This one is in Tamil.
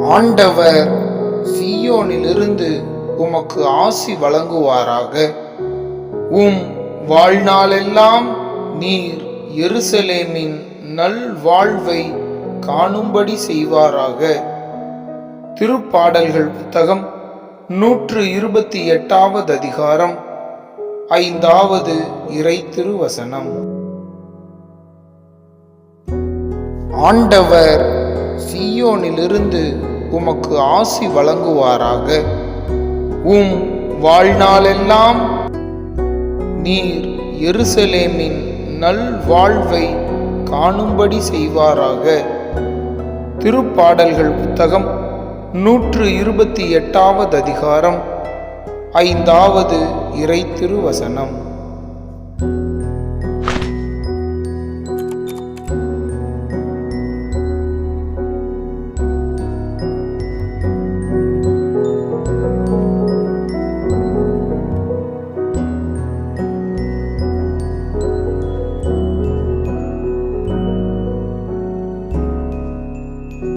ஆண்டவர் சீயோனிலிருந்து உமக்கு ஆசி வழங்குவாராக. உம் வாழ்நாளெல்லாம் நீர் எருசலேமின் நல்வாழ்வை காணும்படி செய்வாராக. திருப்பாடல்கள் புத்தகம் 128வது அதிகாரம் 5வது இறை திருவசனம். ஆண்டவர் சீயோனிலிருந்து உமக்கு ஆசி வழங்குவாராக. உம் வாழ்நாளெல்லாம் நீர் எருசலேமின் நல்வாழ்வை காணும்படி செய்வாராக. திருப்பாடல்கள் புத்தகம் 128வது அதிகாரம் 5வது இறை திருவசனம்.